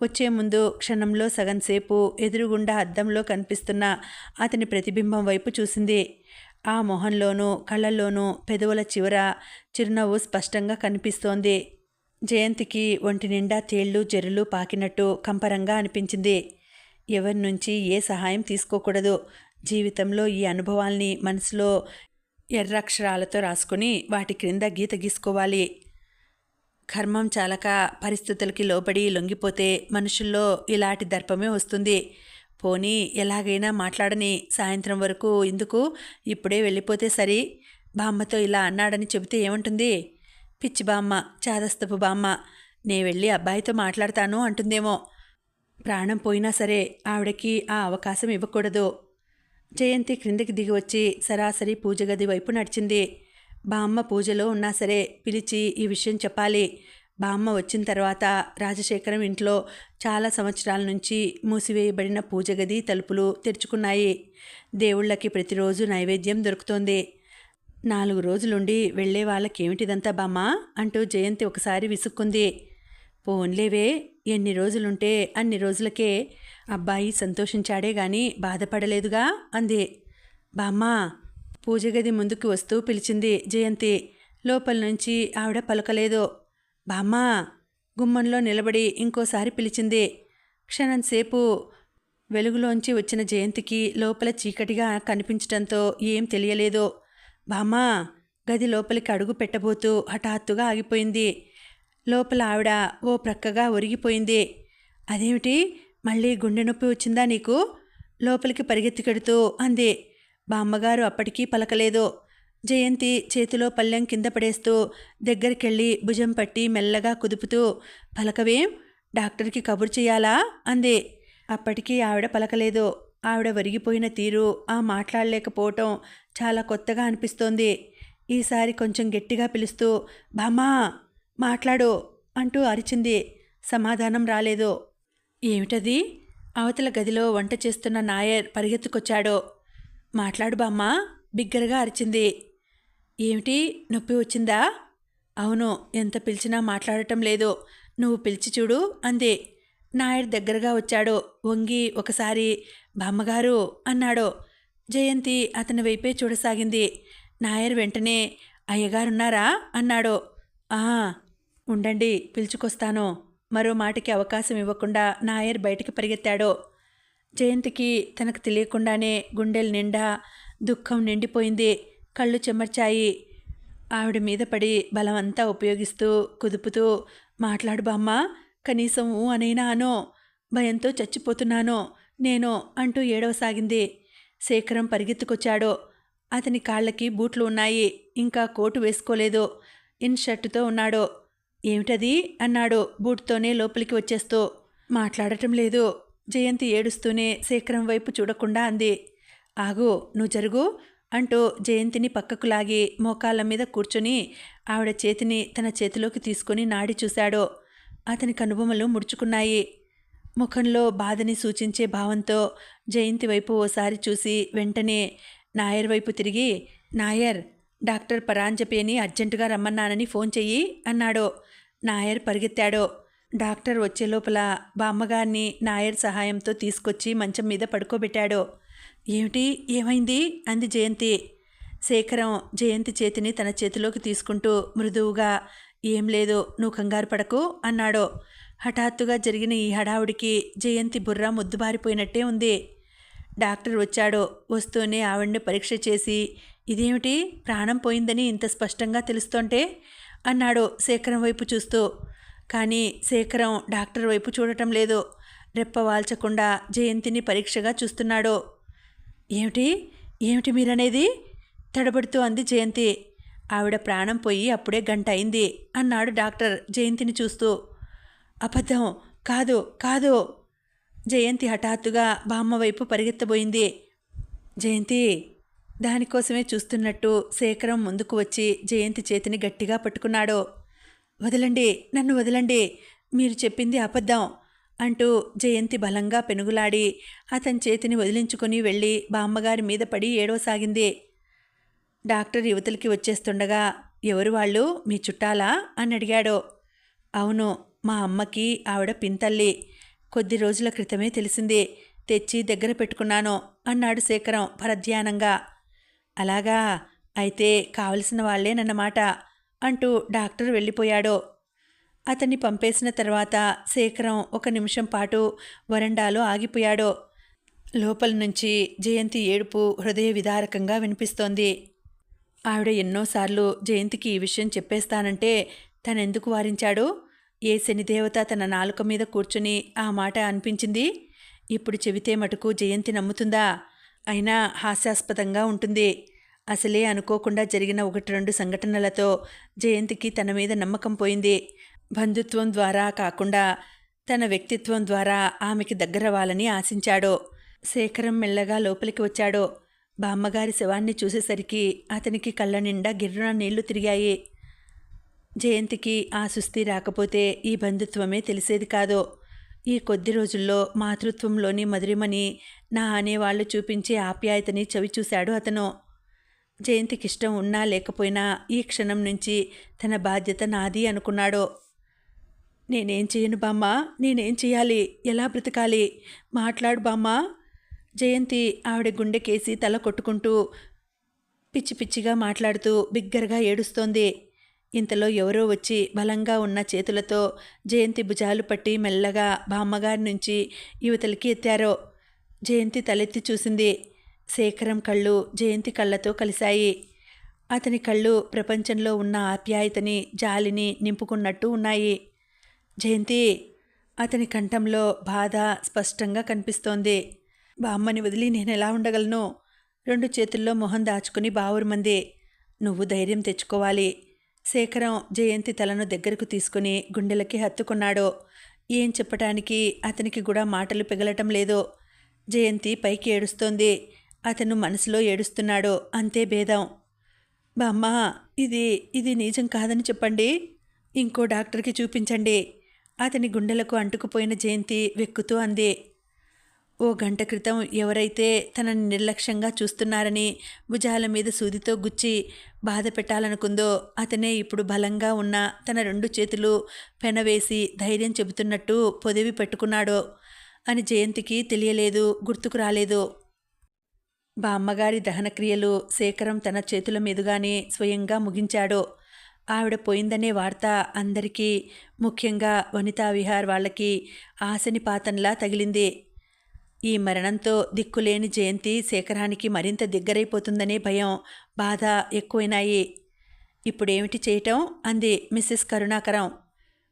వచ్చే ముందు క్షణంలో సగంసేపు ఎదురుగుండా అద్దంలో కనిపిస్తున్న అతని ప్రతిబింబం వైపు చూసింది. ఆ మొహంలోనూ కళ్ళల్లోనూ పెదవుల చివర చిరునవ్వు స్పష్టంగా కనిపిస్తోంది. జయంతికి ఒంటి నిండా తేళ్లు జెర్రులు పాకినట్టు కంపరంగా అనిపించింది. ఎవరి నుంచి ఏ సహాయం తీసుకోకూడదు. జీవితంలో ఈ అనుభవాల్ని మనసులో ఎర్రక్షరాలతో రాసుకుని వాటి క్రింద గీత గీసుకోవాలి. కర్మం చాలక పరిస్థితులకి లోబడి లొంగిపోతే మనుషుల్లో ఇలాంటి దర్పమే వస్తుంది. పోనీ ఎలాగైనా మాట్లాడని, సాయంత్రం వరకు ఎందుకు, ఇప్పుడే వెళ్ళిపోతే సరి. బామ్మతో ఇలా అన్నాడని చెబితే ఏమంటుంది? పిచ్చి బామ్మ, చాదస్తపు బామ్మ, నే వెళ్ళి అబ్బాయితో మాట్లాడతాను అంటుందేమో. ప్రాణం పోయినా సరే ఆవిడకి ఆ అవకాశం ఇవ్వకూడదు. జయంతి క్రిందికి దిగి వచ్చి సరాసరి పూజగది వైపు నడిచింది. బామ్మ పూజలో ఉన్నా సరే పిలిచి ఈ విషయం చెప్పాలి. బామ్మ వచ్చిన తర్వాత రాజశేఖరం ఇంట్లో చాలా సంవత్సరాల నుంచి మూసివేయబడిన పూజగది తలుపులు తెరుచుకున్నాయి. దేవుళ్ళకి ప్రతిరోజు నైవేద్యం దొరుకుతోంది. 4 రోజులుండి వెళ్లే వాళ్ళకేమిటిదంతా బామ్మ అంటూ జయంతి ఒకసారి విసుక్కుంది. పోన్లేవే, ఎన్ని రోజులుంటే అన్ని రోజులకే. అబ్బాయి సంతోషించాడే గాని బాధపడలేదుగా అంది. బామ్మ, పూజగది ముందుకు వస్తూ పిలిచింది జయంతి. లోపల నుంచి ఆవిడ పలకలేదు. బామ్మా, గుమ్మంలో నిలబడి ఇంకోసారి పిలిచింది. క్షణంసేపు వెలుగులోంచి వచ్చిన జయంతికి లోపల చీకటిగా కనిపించటంతో ఏం తెలియలేదు. బామ్మా, గది లోపలికి అడుగు పెట్టబోతూ హఠాత్తుగా ఆగిపోయింది. లోపల ఆవిడ ఓ ప్రక్కగా ఒరిగిపోయింది. అదేమిటి, మళ్ళీ గుండె నొప్పి వచ్చిందా నీకు? లోపలికి పరిగెత్తికెడుతూ అంది. బామ్మగారు అప్పటికీ పలకలేదు. జయంతి చేతిలో పళ్ళెం కింద పడేస్తూ దగ్గరికెళ్ళి భుజం పట్టి మెల్లగా కుదుపుతూ, పలకవేం, డాక్టర్కి కబురు చెయ్యాలా అంది. అప్పటికీ ఆవిడ పలకలేదు. ఆవిడ వరిగిపోయిన తీరు, ఆ మాట్లాడలేకపోవటం చాలా కొత్తగా అనిపిస్తోంది. ఈసారి కొంచెం గట్టిగా పిలుస్తూ, బామ్మా మాట్లాడు అంటూ అరిచింది. సమాధానం రాలేదు. ఏమిటది? అవతల గదిలో వంట చేస్తున్న నాయర్ పరిగెత్తుకొచ్చాడు. మాట్లాడు బామ్మా, బిగ్గరగా అరిచింది. ఏమిటి, నొప్పి వచ్చిందా? అవును, ఎంత పిలిచినా మాట్లాడటం లేదు. నువ్వు పిలిచి చూడు అంది. నాయర్ దగ్గరగా వచ్చాడు. వంగి ఒకసారి బామ్మగారు అన్నాడు. జయంతి అతని వైపే చూడసాగింది. నాయర్ వెంటనే అయ్యగారున్నారా అన్నాడు. ఆ, ఉండండి, పిలుచుకొస్తాను. మరో మాటకి అవకాశం ఇవ్వకుండా నాయర్ బయటికి పరిగెత్తాడు. జయంతికి తనకు తెలియకుండానే గుండెల నిండా దుఃఖం నిండిపోయింది. కళ్ళు చెమర్చాయి. ఆవిడ మీద పడి బలమంతా ఉపయోగిస్తూ కుదుపుతూ, మాట్లాడు బామ్మ, కనీసం అనైనా అనో, భయంతో చచ్చిపోతున్నాను నేను అంటూ ఏడవసాగింది. శేఖరం పరిగెత్తుకొచ్చాడు. అతని కాళ్ళకి బూట్లు ఉన్నాయి. ఇంకా కోటు వేసుకోలేదు. ఇన్ షర్టుతో ఉన్నాడు. ఏమిటది అన్నాడు బూట్తోనే లోపలికి వచ్చేస్తూ. మాట్లాడటం లేదు. జయంతి ఏడుస్తూనే శేఖరం వైపు చూడకుండా అంది. ఆగు, నువ్వు జరుగు అంటూ జయంతిని పక్కకు లాగి మోకాళ్ళ మీద కూర్చొని ఆవిడ చేతిని తన చేతిలోకి తీసుకుని నాడి చూశాడు. అతని కనుబొమలు ముడుచుకున్నాయి. ముఖంలో బాధని సూచించే భావంతో జయంతి వైపు ఓసారి చూసి వెంటనే నాయర్ వైపు తిరిగి, నాయర్, డాక్టర్ పరాంజపేని అర్జెంటుగా రమ్మన్నానని ఫోన్ చెయ్యి అన్నాడు. నాయర్ పరిగెత్తాడు. డాక్టర్ వచ్చే లోపల బామ్మగారిని నాయర్ సహాయంతో తీసుకొచ్చి మంచం మీద పడుకోబెట్టాడు. ఏమిటి, ఏమైంది అంది జయంతి. శేఖరం జయంతి చేతిని తన చేతిలోకి తీసుకుంటూ మృదువుగా, ఏం లేదు, నువ్వు కంగారు పడకు అన్నాడు. హఠాత్తుగా జరిగిన ఈ హడావుడికి జయంతి బుర్ర ముద్దుబారిపోయినట్టే ఉంది. డాక్టర్ వచ్చాడు. వస్తూనే ఆవిడ్ని పరీక్ష చేసి, ఇదేమిటి, ప్రాణం పోయిందని ఇంత స్పష్టంగా తెలుస్తోంటే అన్నాడు శేఖరం వైపు చూస్తూ. కానీ శేఖరం డాక్టర్ వైపు చూడటం లేదు. రెప్ప వాల్చకుండా జయంతిని పరీక్షగా చూస్తున్నాడు. ఏమిటి ఏమిటి మీరనేది తడబడుతూ అంది జయంతి. ఆవిడ ప్రాణం పోయి అప్పుడే గంట అయింది అన్నాడు డాక్టర్ జయంతిని చూస్తూ. అబద్ధం, కాదు కాదు. జయంతి హఠాత్తుగా బామ్మ వైపు పరిగెత్తబోయింది. జయంతి దానికోసమే చూస్తున్నట్టు శేఖరం ముందుకు వచ్చి జయంతి చేతిని గట్టిగా పట్టుకున్నాడు. వదలండి, నన్ను వదలండి, మీరు చెప్పింది అబద్ధం అంటూ జయంతి బలంగా పెనుగులాడి అతని చేతిని వదిలించుకొని వెళ్ళి బామ్మగారి మీద పడి ఏడవసాగింది. డాక్టర్ యువతలకి వచ్చేస్తుండగా, ఎవరు వాళ్ళు, మీ చుట్టాలా అని అడిగాడు. అవును, మా అమ్మకి ఆవిడ పింతల్లి. కొద్ది రోజుల క్రితమే తెలిసింది, తెచ్చి దగ్గర పెట్టుకున్నాను అన్నాడు శేఖరం పరధ్యానంగా. అలాగా, అయితే కావలసిన వాళ్లేనన్నమాట అంటూ డాక్టర్ వెళ్ళిపోయాడు. అతన్ని పంపేసిన తర్వాత శేఖరం ఒక నిమిషం పాటు వరండాలో ఆగిపోయాడు. లోపల నుంచి జయంతి ఏడుపు హృదయ విదారకంగా వినిపిస్తోంది. ఆవిడ ఎన్నోసార్లు జయంతికి ఈ విషయం చెప్పేస్తానంటే తనెందుకు వారించాడు? ఏ శనిదేవత తన నాలుక మీద కూర్చుని ఆ మాట అనిపించింది? ఇప్పుడు చెబితే మటుకు జయంతి నమ్ముతుందా? అయినా హాస్యాస్పదంగా ఉంటుంది. అసలే అనుకోకుండా జరిగిన 1-2 సంఘటనలతో జయంతికి తన మీద నమ్మకం పోయింది. బంధుత్వం ద్వారా కాకుండా తన వ్యక్తిత్వం ద్వారా ఆమెకి దగ్గరవ్వాలని ఆశించాడు. శేఖరం మెల్లగా లోపలికి వచ్చాడు. బామ్మగారి శవాన్ని చూసేసరికి అతనికి కళ్ళ నిండా గిర్రున నీళ్లు తిరిగాయి. జయంతికి ఆ సుస్థి రాకపోతే ఈ బంధుత్వమే తెలిసేది కాదు. ఈ కొద్ది రోజుల్లో మాతృత్వంలోని మధురిమని నా అనేవాళ్లు చూపించే ఆప్యాయతని చవిచూశాడు అతను. జయంతికిష్టం ఉన్నా లేకపోయినా ఈ క్షణం నుంచి తన బాధ్యత నాది అనుకున్నాడు. నేనేం చేయను బామ్మ, నేనేం చేయాలి, ఎలా బ్రతకాలి, మాట్లాడు బామ్మా. జయంతి ఆవిడ గుండెకేసి తల కొట్టుకుంటూ పిచ్చి పిచ్చిగా మాట్లాడుతూ బిగ్గరగా ఏడుస్తోంది. ఇంతలో ఎవరో వచ్చి బలంగా ఉన్న చేతులతో జయంతి భుజాలు పట్టి మెల్లగా బామ్మగారి నుంచి యువతలకి ఎత్తారో. జయంతి తలెత్తి చూసింది. శేఖరం కళ్ళు జయంతి కళ్ళతో కలిశాయి. అతని కళ్ళు ప్రపంచంలో ఉన్న ఆప్యాయతని, జాలిని నింపుకున్నట్టు ఉన్నాయి. జయంతి, అతని కంఠంలో బాధ స్పష్టంగా కనిపిస్తోంది. బామ్మని వదిలి నేనెలా ఉండగలను? 2 చేతుల్లో మొహం దాచుకుని బావురుమంది. నువ్వు ధైర్యం తెచ్చుకోవాలి. శేఖరం జయంతి తలను దగ్గరకు తీసుకుని గుండెలకి హత్తుకున్నాడు. ఏం చెప్పటానికి అతనికి కూడా మాటలు పిగలటం లేదు. జయంతి పైకి ఏడుస్తోంది. అతను మనసులో ఏడుస్తున్నాడు. అంతే భేదం. బామ్మ, ఇది నిజం కాదని చెప్పండి. ఇంకో డాక్టర్కి చూపించండి. అతని గుండెలకు అంటుకుపోయిన జయంతి వెక్కుతూ అంది. ఓ గంట క్రితం ఎవరైతే తనని నిర్లక్ష్యంగా చూస్తున్నారని భుజాల మీద సూదితో గుచ్చి బాధ పెట్టాలనుకుందో అతనే ఇప్పుడు బలంగా ఉన్న తన 2 చేతులు పెనవేసి ధైర్యం చెబుతున్నట్టు పొదివి పెట్టుకున్నాడు అని జయంతికి తెలియలేదు, గుర్తుకు రాలేదు. బామ్మగారి దహనక్రియలు శేఖరం తన చేతుల మీదుగానే స్వయంగా ముగించాడు. ఆవిడ పోయిందనే వార్త అందరికీ, ముఖ్యంగా వనితా విహార్ వాళ్ళకి ఆశనిపాతంలా తగిలింది. ఈ మరణంతో దిక్కులేని జయంతి శేఖరానికి మరింత దగ్గరైపోతుందనే భయం, బాధ ఎక్కువైనాయి. ఇప్పుడేమిటి చేయటం అంది మిస్సెస్ కరుణాకరం.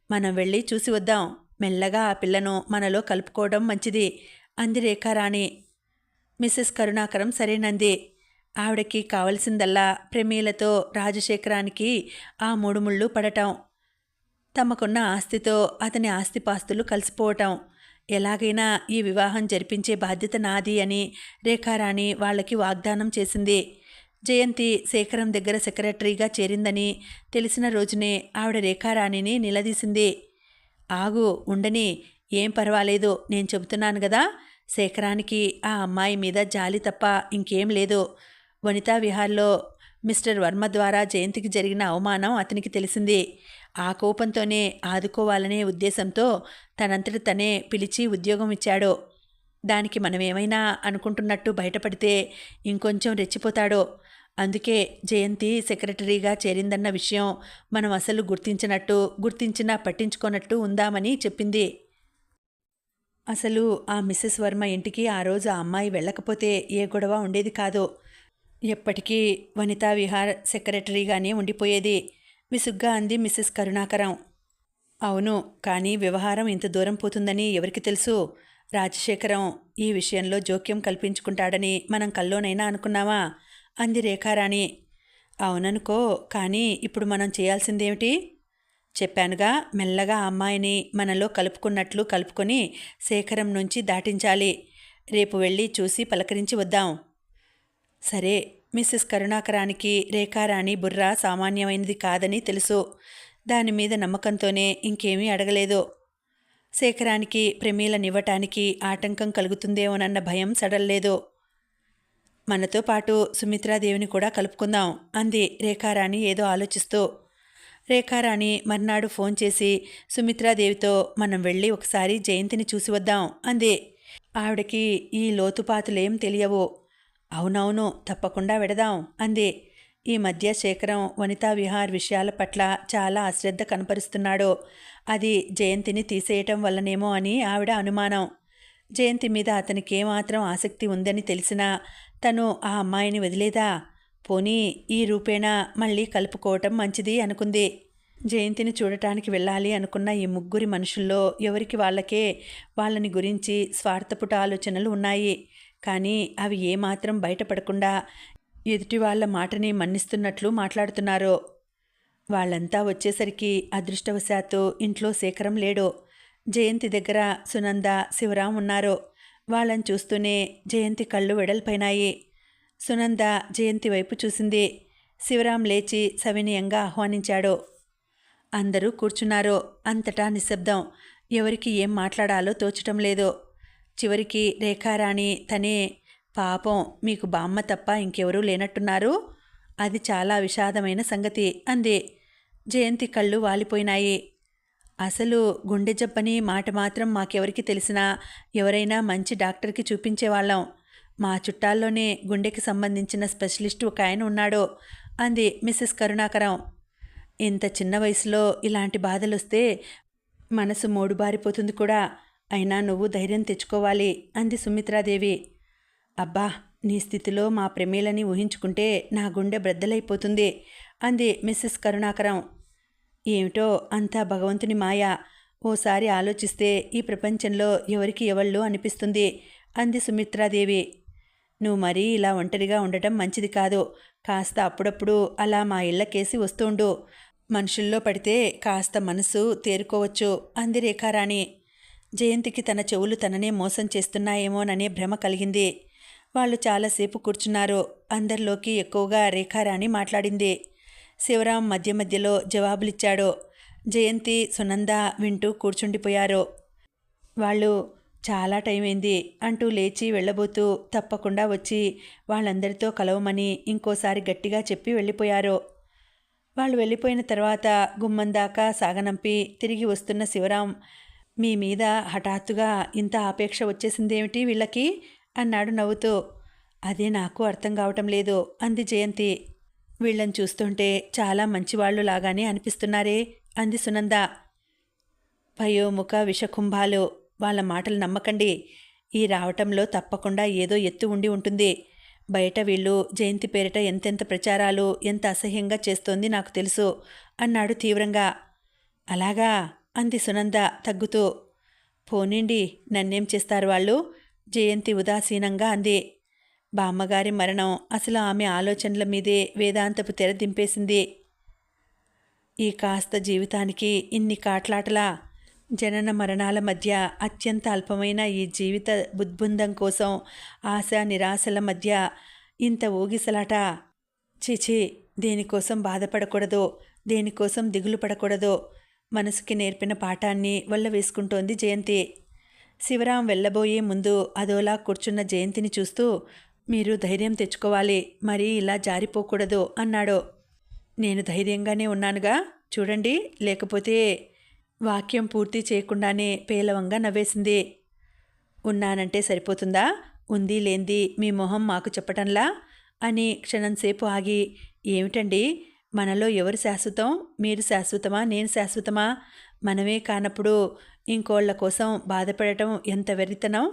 మనం వెళ్ళి చూసి వద్దాం. మెల్లగా ఆ పిల్లను మనలో కలుపుకోవడం మంచిది అంది రేఖారాణి. మిస్సెస్ కరుణాకరం సరేనంది. ఆవిడకి కావలసిందల్లా ప్రమీలతో రాజశేఖరానికి ఆ 3 ముళ్ళు పడటం, తమకున్న ఆస్తితో అతని ఆస్తిపాస్తులు కలిసిపోవటం. ఎలాగైనా ఈ వివాహం జరిపించే బాధ్యత నాది అని రేఖారాణి వాళ్ళకి వాగ్దానం చేసింది. జయంతి శేఖరం దగ్గర సెక్రటరీగా చేరిందని తెలిసిన రోజునే ఆవిడ రేఖారాణిని నిలదీసింది. ఆగు, ఉండని, ఏం పర్వాలేదు, నేను చెబుతున్నాను కదా. శేఖరానికి ఆ అమ్మాయి మీద జాలి తప్ప ఇంకేం లేదు. వనితా విహార్లో మిస్టర్ వర్మ ద్వారా జయంతికి జరిగిన అవమానం అతనికి తెలిసింది. ఆ కోపంతోనే ఆదుకోవాలనే ఉద్దేశంతో తనంతట తనే పిలిచి ఉద్యోగం ఇచ్చాడు. దానికి మనమేమైనా అనుకుంటున్నట్టు బయటపడితే ఇంకొంచెం రెచ్చిపోతాడో. అందుకే జయంతి సెక్రటరీగా చేరిందన్న విషయం మనం అసలు గుర్తించినా పట్టించుకోనట్టు ఉందామని చెప్పింది. అసలు ఆ మిస్సెస్ వర్మ ఇంటికి ఆ రోజు ఆ అమ్మాయి వెళ్ళకపోతే ఏ గొడవ ఉండేది కాదు. ఎప్పటికీ వనితా విహార్ సెక్రటరీగానే ఉండిపోయేది. విసుగ్గా అంది మిస్సెస్ కరుణాకరం. అవును, కానీ వ్యవహారం ఇంత దూరం పోతుందని ఎవరికి తెలుసు? రాజశేఖరం ఈ విషయంలో జోక్యం కల్పించుకుంటాడని మనం కల్లోనైనా అనుకున్నావా? అంది రేఖారాణి. అవుననుకో, కానీ ఇప్పుడు మనం చేయాల్సిందేమిటి? చెప్పానుగా, మెల్లగా ఆ అమ్మాయిని మనలో కలుపుకున్నట్లు కలుపుకొని శేఖరం నుంచి దాటించాలి. రేపు వెళ్ళి చూసి పలకరించి వద్దాం. సరే. మిస్సెస్ కరుణాకరానికి రేఖారాణి బుర్ర సామాన్యమైనది కాదని తెలుసు. దానిమీద నమ్మకంతోనే ఇంకేమీ అడగలేదు. శేఖరానికి ప్రమీలనివ్వటానికి ఆటంకం కలుగుతుందేమోనన్న భయం సడల్లేదు. మనతో పాటు సుమిత్రాదేవిని కూడా కలుపుకుందాం అంది రేఖారాణి ఏదో ఆలోచిస్తూ. రేఖారాణి మర్నాడు ఫోన్ చేసి సుమిత్రాదేవితో మనం వెళ్ళి ఒకసారి జయంతిని చూసి వద్దాం అంది. ఆవిడకి ఈ లోతుపాతులేం తెలియవు. అవునవును, తప్పకుండా వెడదాం అంది. ఈ మధ్య శేఖరం వనితా విహార్ విషయాల పట్ల చాలా అశ్రద్ధ కనపరుస్తున్నాడు. అది జయంతిని తీసేయటం వల్లనేమో అని ఆవిడ అనుమానం. జయంతి మీద అతనికేమాత్రం ఆసక్తి ఉందని తెలిసినా తను ఆ అమ్మాయిని వదిలేదా? పోనీ ఈ రూపేణా మళ్ళీ కలుపుకోవటం మంచిది అనుకుంది. జయంతిని చూడటానికి వెళ్ళాలి అనుకున్న ఈ ముగ్గురి మనుషుల్లో ఎవరికి వాళ్ళని గురించి స్వార్థపుట ఆలోచనలు ఉన్నాయి. కానీ అవి ఏమాత్రం బయటపడకుండా ఎదుటి వాళ్ళ మాటని మన్నిస్తున్నట్లు మాట్లాడుతున్నారు. వాళ్ళంతా వచ్చేసరికి అదృష్టవశాత్తు ఇంట్లో శేఖరం లేడు. జయంతి దగ్గర సునంద, శివరాం ఉన్నారు. వాళ్ళని చూస్తూనే జయంతి కళ్ళు వెడల్పైనాయి. సునంద జయంతి వైపు చూసింది. శివరాం లేచి సవినయంగా ఆహ్వానించాడు. అందరూ కూర్చున్నారు. అంతటా నిశ్శబ్దం. ఎవరికి ఏం మాట్లాడాలో తోచటం లేదు. చివరికి రేఖారాణి తనే, పాపం మీకు బామ్మ తప్ప ఇంకెవరూ లేనట్టున్నారు. అది చాలా విషాదమైన సంగతి అంది. జయంతి కళ్ళు వాలిపోయినాయి. అసలు గుండె జబ్బని మాట మాత్రం మాకెవరికి తెలిసినా ఎవరైనా మంచి డాక్టర్కి చూపించేవాళ్ళం. మా చుట్టాల్లోనే గుండెకి సంబంధించిన స్పెషలిస్ట్ ఒక ఆయన ఉన్నాడు అంది మిస్సెస్ కరుణాకరం. ఇంత చిన్న వయసులో ఇలాంటి బాధలొస్తే మనసు మోడుబారిపోతుంది కూడా. అయినా నువ్వు ధైర్యం తెచ్చుకోవాలి అంది సుమిత్రాదేవి. అబ్బా, నీ స్థితిలో మా ప్రమేలని ఊహించుకుంటే నా గుండె బ్రద్దలైపోతుంది అంది మిస్సెస్ కరుణాకరం. ఏమిటో అంతా భగవంతుని మాయ. ఓసారి ఆలోచిస్తే ఈ ప్రపంచంలో ఎవరికి ఎవళ్ళు అనిపిస్తుంది అంది సుమిత్రాదేవి. నువ్వు మరీ ఇలా ఒంటరిగా ఉండటం మంచిది కాదు. కాస్త అప్పుడప్పుడు అలా మా ఇళ్ళకేసి వస్తుండు. మనుషుల్లో పడితే కాస్త మనసు తేరుకోవచ్చు అంది రేఖారాణి. జయంతికి తన చెవులు తననే మోసం చేస్తున్నాయేమోననే భ్రమ కలిగింది. వాళ్ళు చాలాసేపు కూర్చున్నారు. అందరిలోకి ఎక్కువగా రేఖారాణి మాట్లాడింది. శివరాం మధ్య మధ్యలో జవాబులిచ్చాడు. జయంతి, సునంద వింటూ కూర్చుండిపోయారు. వాళ్ళు చాలా టైం అయింది అంటూ లేచి వెళ్ళబోతూ తప్పకుండా వచ్చి వాళ్ళందరితో కలవమని ఇంకోసారి గట్టిగా చెప్పి వెళ్ళిపోయారు. వాళ్ళు వెళ్ళిపోయిన తర్వాత గుమ్మం దాకా సాగనంపి తిరిగి వస్తున్న శివరాం, మీ మీద హఠాత్తుగా ఇంత ఆపేక్ష వచ్చేసిందేమిటి వీళ్ళకి అన్నాడు నవ్వుతూ. అదే నాకు అర్థం కావటం లేదు అంది జయంతి. వీళ్ళని చూస్తుంటే చాలా మంచివాళ్లు లాగానే అనిపిస్తున్నారే అంది సునంద. పయోముఖ విషకుంభాలు. వాళ్ళ మాటలు నమ్మకండి. ఈ రావటంలో తప్పకుండా ఏదో ఎత్తు ఉండి ఉంటుంది. బయట వీళ్ళు జయంతి పేరిట ఎంతెంత ప్రచారాలు, ఎంత అసహ్యంగా చేస్తోంది నాకు తెలుసు అన్నాడు తీవ్రంగా. అలాగా అంది సునంద తగ్గుతూ. పోనీండి, నన్నేం చేస్తారు వాళ్ళు? జయంతి ఉదాసీనంగా అంది. బామ్మగారి మరణం అసలు ఆమె ఆలోచనల మీదే వేదాంతపు తెర దింపేసింది. ఈ కాస్త జీవితానికి ఇన్ని కాట్లాటలా? జనన మరణాల మధ్య అత్యంత అల్పమైన ఈ జీవిత బుద్బుందం కోసం ఆశ నిరాశల మధ్య ఇంత ఊగిసలాట. చిచి, దేనికోసం బాధపడకూడదు, దేనికోసం దిగులు పడకూడదు. మనసుకి నేర్పిన పాఠాన్ని వల్ల వేసుకుంటోంది జయంతి. శివరాం వెళ్ళబోయే ముందు అదోలా కూర్చున్న జయంతిని చూస్తూ, మీరు ధైర్యం తెచ్చుకోవాలి, మరీ ఇలా జారిపోకూడదు అన్నాడు. నేను ధైర్యంగానే ఉన్నానుగా, చూడండి. లేకపోతే వాక్యం పూర్తి చేయకుండానే పేలవంగా నవ్వేసింది. ఉన్నానంటే సరిపోతుందా? ఉంది లేంది మీ మొహం మాకు చెప్పటంలా అని క్షణంసేపు ఆగి, ఏమిటండి, మనలో ఎవరు శాశ్వతం? మీరు శాశ్వతమా, నేను శాశ్వతమా? మనమే కానప్పుడు ఇంకోళ్ల కోసం బాధపడటం ఎంత వెర్రితనం.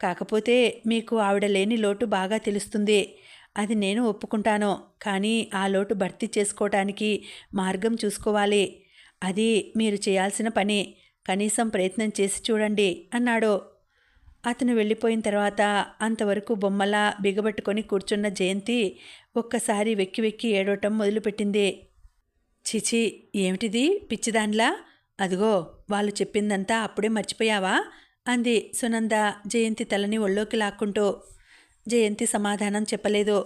కాకపోతే మీకు ఆవిడ లేని లోటు బాగా తెలుస్తుంది. అది నేను ఒప్పుకుంటాను. కానీ ఆ లోటు భర్తీ చేసుకోవటానికి మార్గం చూసుకోవాలి. అది మీరు చేయాల్సిన పని. కనీసం ప్రయత్నం చేసి చూడండి అన్నాడు. అతను వెళ్ళిపోయిన తర్వాత అంతవరకు బొమ్మలా బిగబట్టుకొని కూర్చున్న జయంతి ఒక్కసారి వెక్కి వెక్కి ఏడవటం మొదలుపెట్టింది. చిచి, ఏమిటిది పిచ్చిదాన్లా? అదిగో వాళ్ళు చెప్పిందంతా అప్పుడే మర్చిపోయావా అంది సునంద జయంతి తలని ఒళ్ళోకి లాక్కుంటూ. జయంతి సమాధానం చెప్పలేదు.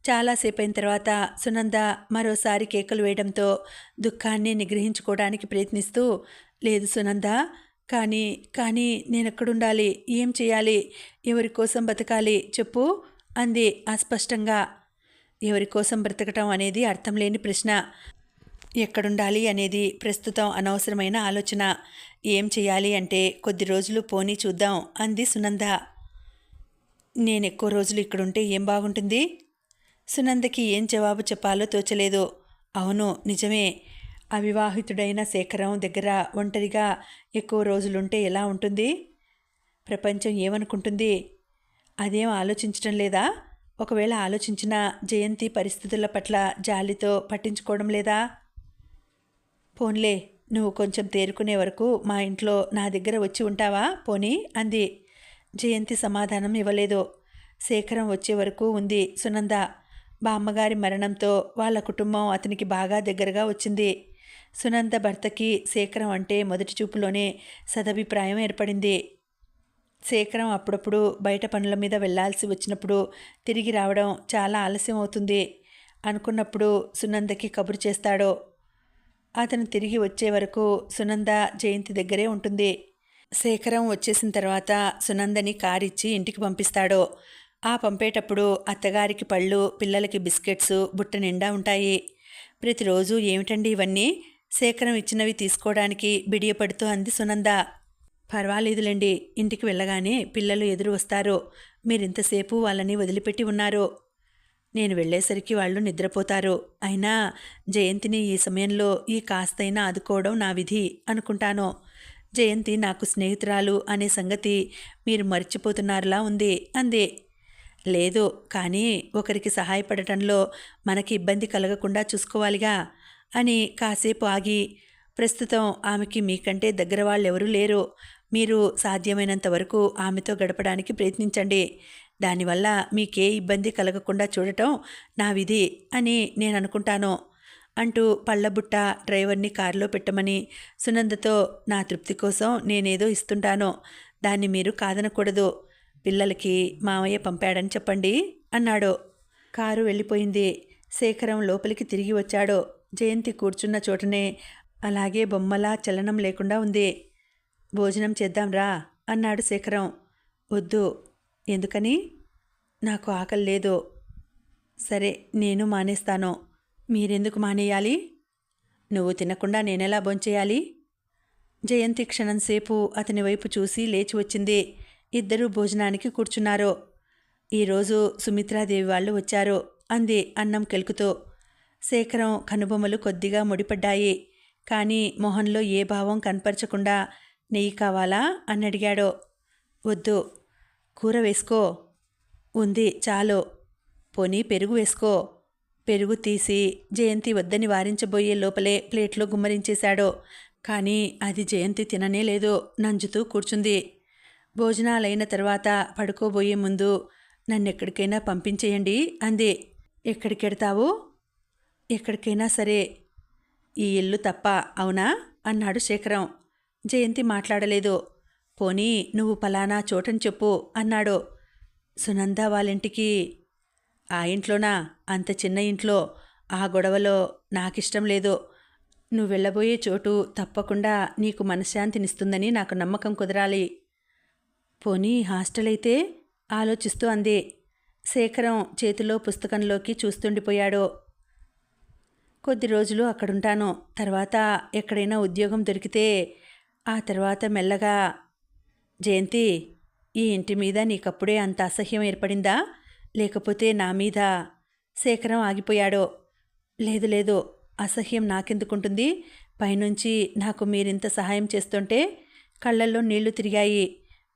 చాలాసేపైన తర్వాత సునంద మరోసారి కేకలు వేయడంతో దుఃఖాన్ని నిగ్రహించుకోవడానికి ప్రయత్నిస్తూ, లేదు సునంద, కానీ నేనెక్కడుండాలి? ఏం చేయాలి? ఎవరి కోసం బతకాలి చెప్పు అంది అస్పష్టంగా. ఎవరి కోసం బ్రతకటం అనేది అర్థం లేని ప్రశ్న. ఎక్కడుండాలి అనేది ప్రస్తుతం అనవసరమైన ఆలోచన. ఏం చేయాలి అంటే కొద్ది రోజులు పోనీ చూద్దాం అంది సునంద. నేనెక్కువ రోజులు ఇక్కడుంటే ఏం బాగుంటుంది? సునందకి ఏం జవాబు చెప్పాలో తోచలేదు. అవును, నిజమే. అవివాహితుడైన శేఖరం దగ్గర ఒంటరిగా ఎక్కువ రోజులుంటే ఎలా ఉంటుంది? ప్రపంచం ఏమనుకుంటుంది? అదేం ఆలోచించటం లేదా? ఒకవేళ ఆలోచించినా జయంతి పరిస్థితుల పట్ల జాలితో పట్టించుకోవడం లేదా? పోన్లే, నువ్వు కొంచెం తేరుకునే వరకు మా ఇంట్లో నా దగ్గర వచ్చి ఉంటావా పోనీ అంది. జయంతి సమాధానం ఇవ్వలేదు. శేఖరం వచ్చే వరకు ఉంది సునంద. బామ్మగారి మరణంతో వాళ్ళ కుటుంబం అతనికి బాగా దగ్గరగా వచ్చింది. సునంద భర్తకి శేఖరం అంటే మొదటి చూపులోనే సదభిప్రాయం ఏర్పడింది. శేఖరం అప్పుడప్పుడు బయట పనుల మీద వెళ్లాల్సి వచ్చినప్పుడు తిరిగి రావడం చాలా ఆలస్యం అవుతుంది. అనుకున్నప్పుడు సునందకి కబురు చేస్తాడు. అతను తిరిగి వచ్చే వరకు సునంద జయంతి దగ్గరే ఉంటుంది. శేఖరం వచ్చేసిన తర్వాత సునందని కారిచ్చి ఇంటికి పంపిస్తాడు. ఆ పంపేటప్పుడు అత్తగారికి పళ్ళు, పిల్లలకి బిస్కెట్స్ బుట్ట నిండా ఉంటాయి. ప్రతిరోజు ఏమిటండి ఇవన్నీ? శేఖరం ఇచ్చినవి తీసుకోవడానికి బిడియపడుతూ అంది సునంద. పర్వాలేదులేండి, ఇంటికి వెళ్ళగానే పిల్లలు ఎదురు వస్తారు. మీరింతసేపు వాళ్ళని వదిలిపెట్టి ఉన్నారు. నేను వెళ్ళేసరికి వాళ్ళు నిద్రపోతారు. అయినా జయంతిని ఈ సమయంలో ఈ కాస్తైనా ఆదుకోవడం నా విధి అనుకుంటాను. జయంతి నాకు స్నేహితురాలు అనే సంగతి మీరు మర్చిపోతున్నారులా ఉంది అంది. లేదు, కానీ ఒకరికి సహాయపడటంలో మనకి ఇబ్బంది కలగకుండా చూసుకోవాలిగా అని కాసేపు ఆగి, ప్రస్తుతం ఆమెకి మీకంటే దగ్గర వాళ్ళెవరూ లేరు. మీరు సాధ్యమైనంత వరకు ఆమెతో గడపడానికి ప్రయత్నించండి. దానివల్ల మీకే ఇబ్బంది కలగకుండా చూడటం నా విధి అని నేను అనుకుంటాను అంటూ పళ్ళబుట్ట డ్రైవర్ని కారులో పెట్టమని సునందతో, నా తృప్తి కోసం నేనేదో ఇస్తుంటాను, దాన్ని మీరు కాదనకూడదు. పిల్లలకి మామయ్య పంపాడని చెప్పండి అన్నాడు. కారు వెళ్ళిపోయింది. శేఖరం లోపలికి తిరిగి వచ్చాడు. జయంతి కూర్చున్న చోటనే అలాగే బొమ్మలా చలనం లేకుండా ఉంది. భోజనం చేద్దాంరా అన్నాడు శేఖరం. వద్దు. ఎందుకని? నాకు ఆకలి లేదు. సరే, నేను మానేస్తాను. మీరెందుకు మానేయాలి? నువ్వు తినకుండా నేనెలా భోంచేయాలి? జయంతి క్షణంసేపు అతని వైపు చూసి లేచి వచ్చింది. ఇద్దరూ భోజనానికి కూర్చున్నారు. ఈరోజు సుమిత్రాదేవి వాళ్ళు వచ్చారు అంది అన్నం కెలుకుతూ. శేఖరం కనుబొమ్మలు కొద్దిగా ముడిపడ్డాయి. కానీ మొహంలో ఏ భావం కనపరచకుండా, నెయ్యి కావాలా అని అడిగాడు. వద్దు. కూర వేసుకో. ఉంది, చాలు. పోనీ పెరుగు వేసుకో. పెరుగు తీసి జయంతి వద్దని వారించబోయే లోపలే ప్లేట్లో గుమ్మరించేశాడు. కానీ అది జయంతి తిననే లేదు. నంజుతూ కూర్చుంది. భోజనాలైన తర్వాత పడుకోబోయే ముందు, నన్నెక్కడికైనా పంపించేయండి అంది. ఎక్కడికెడతావు? ఎక్కడికైనా సరే. ఈ ఇల్లు తప్ప, అవునా అన్నాడు శేఖరం. జయంతి మాట్లాడలేదు. పోనీ నువ్వు పలానా చోటని చెప్పు అన్నాడు. సునంద వాళ్ళింటికి. ఆ ఇంట్లోనా? అంత చిన్న ఇంట్లో ఆ గొడవలో నాకిష్టం లేదు. నువ్వు వెళ్ళబోయే చోటు తప్పకుండా నీకు మనశ్శాంతినిస్తుందని నాకు నమ్మకం కుదరాలి. పోనీ హాస్టల్ అయితే ఆలోచిస్తూ అంది. శేఖరం చేతిలో పుస్తకంలోకి చూస్తుండిపోయాడు. కొద్ది రోజులు అక్కడుంటాను, తర్వాత ఎక్కడైనా ఉద్యోగం దొరికితే ఆ తర్వాత మెల్లగా. జయంతి, ఈ ఇంటి మీద నీకప్పుడే అంత అసహ్యం ఏర్పడిందా, లేకపోతే నా మీద? శేఖరం ఆగిపోయాడు. లేదు లేదు, అసహ్యం నాకెందుకుంటుంది? పైనుంచి నాకు మీరింత సహాయం చేస్తుంటే కళ్ళల్లో నీళ్లు తిరిగాయి.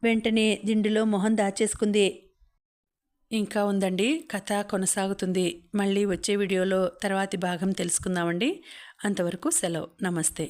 వెంటనే దిండులో మొహం దాచేసుకుంది. ఇంకా ఉందండి, కథ కొనసాగుతుంది. మళ్ళీ వచ్చే వీడియోలో తర్వాతి భాగం తెలుసుకుందామండి. అంతవరకు సెలవు. నమస్తే.